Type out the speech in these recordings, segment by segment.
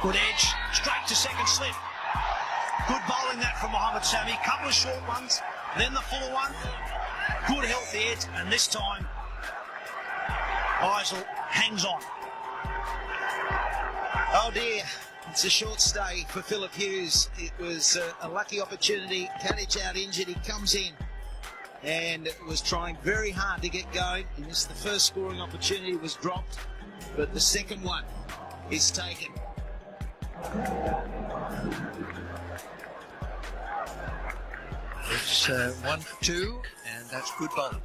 Good edge, straight to second slip. Good bowling that from Sami. Couple of short ones, then the full one. Good healthy edge, and this time Eisel hangs on. Oh dear, it's a short stay for Philip Hughes. It was a lucky opportunity. Hattrick out injured, he comes in and was trying very hard to get going. And this, the first scoring opportunity was dropped, but the second one is taken. It's 1-2, and that's good bowling.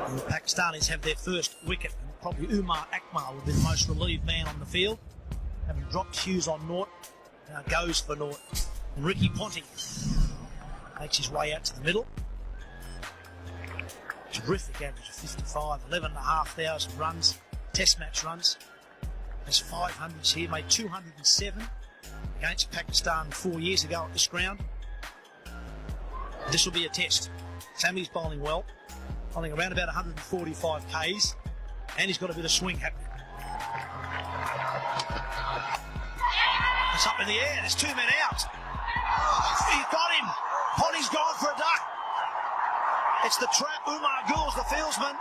The Pakistanis have their first wicket, and probably Umar Akmal will be the most relieved man on the field. Having dropped Hughes on naught, now goes for naught. And Ricky Ponting makes his way out to the middle. Terrific average of 55, 11,500 runs, test match runs. Has 500s here, made 207 against Pakistan 4 years ago at this ground. This will be a test. Sami's bowling well. Bowling around about 145 Ks, and he's got a bit of swing happening. It's up in the air, there's 2 men out. Oh, he's got him. Potty's gone for a duck. It's the trap. Umar Gul's the fieldsman.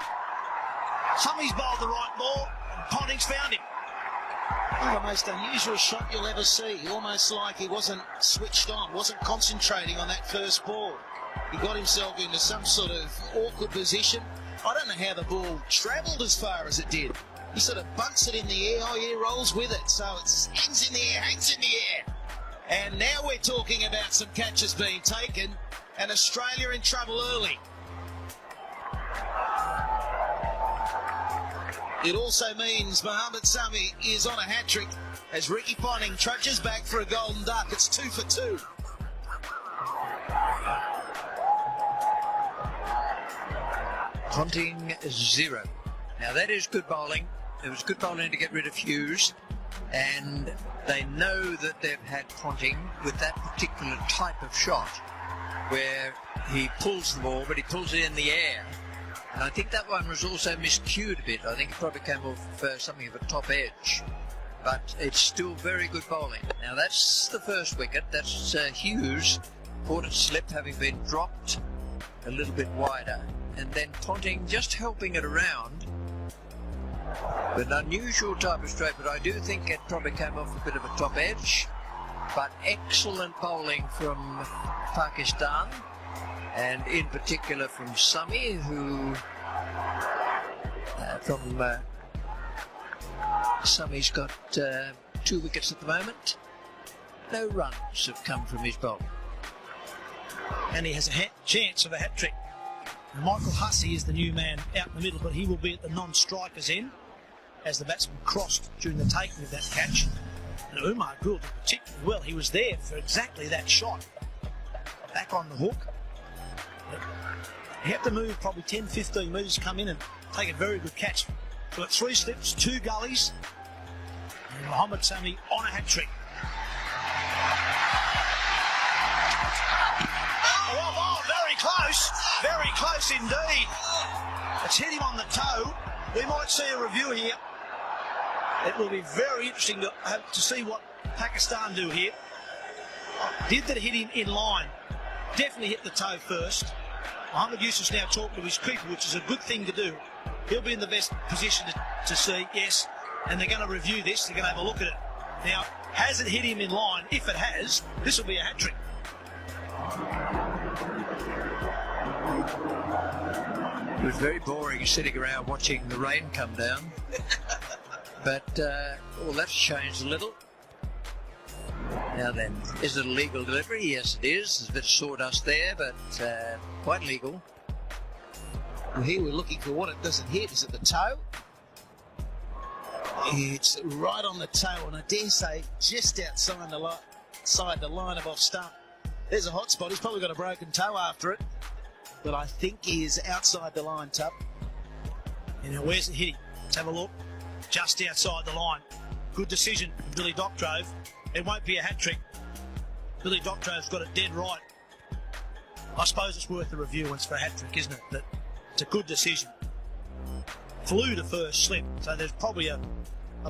Sami's bowled the right ball, and Potting's found him. The most unusual shot you'll ever see. Almost like he wasn't switched on, wasn't concentrating on that first ball. He got himself into some sort of awkward position. I don't know how the ball travelled as far as it did. He sort of bunts it in the air, rolls with it. So it's hangs in the air, hangs in the air. And now we're talking about some catches being taken, and Australia in trouble early. It also means Sami is on a hat-trick as Ricky Ponting trudges back for a golden duck. It's 2 for 2. Ponting 0. Now that is good bowling. It was good bowling to get rid of Hughes, and they know that they've had Ponting with that particular type of shot where he pulls the ball, but he pulls it in the air. And I think that one was also miscued a bit. I think it probably came off something of a top edge, but it's still very good bowling. Now that's the first wicket. That's Hughes caught it slip, having been dropped a little bit wider, and then Ponting just helping it around. An unusual type of stroke, but I do think it probably came off a bit of a top edge. But excellent bowling from Pakistan, and in particular from Sami, who Sami's got 2 wickets at the moment. No runs have come from his bowling. And he has a chance of a hat-trick. Michael Hussey is the new man out in the middle, but he will be at the non-striker's end as the batsman crossed during the taking of that catch. And Umar Gul did particularly well. He was there for exactly that shot. Back on the hook. But he had to move probably 10-15 metres to come in and take a very good catch. So at 3 slips, 2 gullies, and Sami on a hat-trick. Oh, very close indeed. It's hit him on the toe. We might see a review here. It will be very interesting to see what Pakistan do here. Did that hit him in line? Definitely hit the toe first. Mohammed Yusuf's now talking to his keeper, which is a good thing to do. He'll be in the best position to see, yes, and they're going to review this. They're going to have a look at it. Now, has it hit him in line? If it has, this will be a hat-trick. It was very boring sitting around watching the rain come down. But, well, that's changed a little. Now then, is it a legal delivery? Yes, it is. There's a bit of sawdust there, but quite legal. Well, here we're looking for what it doesn't hit. Is it the toe? It's right on the toe, and I dare say just outside the line of off stump. There's a hot spot. He's probably got a broken toe after it, but I think he is outside the line, Tup. And now where's it hitting? Let's have a look. Just outside the line. Good decision from Billy Doctrove. It won't be a hat trick. Billy Doctrove's got it dead right. I suppose it's worth a review when it's for a hat trick, isn't it? That it's a good decision. Flew to first slip, so there's probably a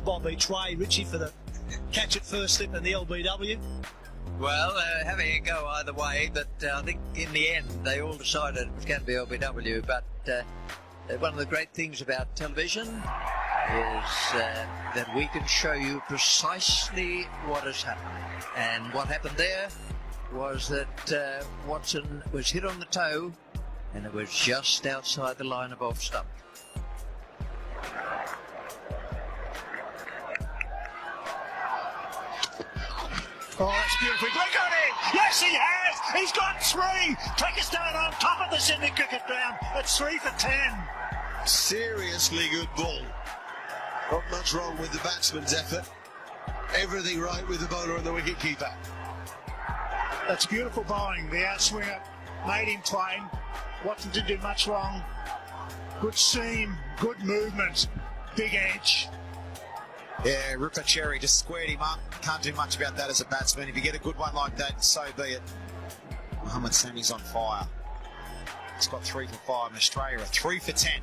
bob each way, Richie, for the catch at first slip and the LBW. Well, having a go either way, but I think in the end they all decided it was going to be LBW. But one of the great things about television is that we can show you precisely what has happened. And what happened there was that Watson was hit on the toe, and it was just outside the line of off stump. Oh, that's beautiful. Look at him! Yes, he has! He's got 3! Pakistan on top of the Sydney cricket ground. It's 3 for 10. Seriously good ball. Not much wrong with the batsman's effort. Everything right with the bowler and the wicket-keeper. That's beautiful bowling. The outswinger made him plain. Watson didn't do much wrong. Good seam, good movement, big edge. Yeah, Ripper Cherry just squared him up. Can't do much about that as a batsman. If you get a good one like that, so be it. Mohammed Sami's on fire. He's got 3 for 5 in Australia, a 3 for 10.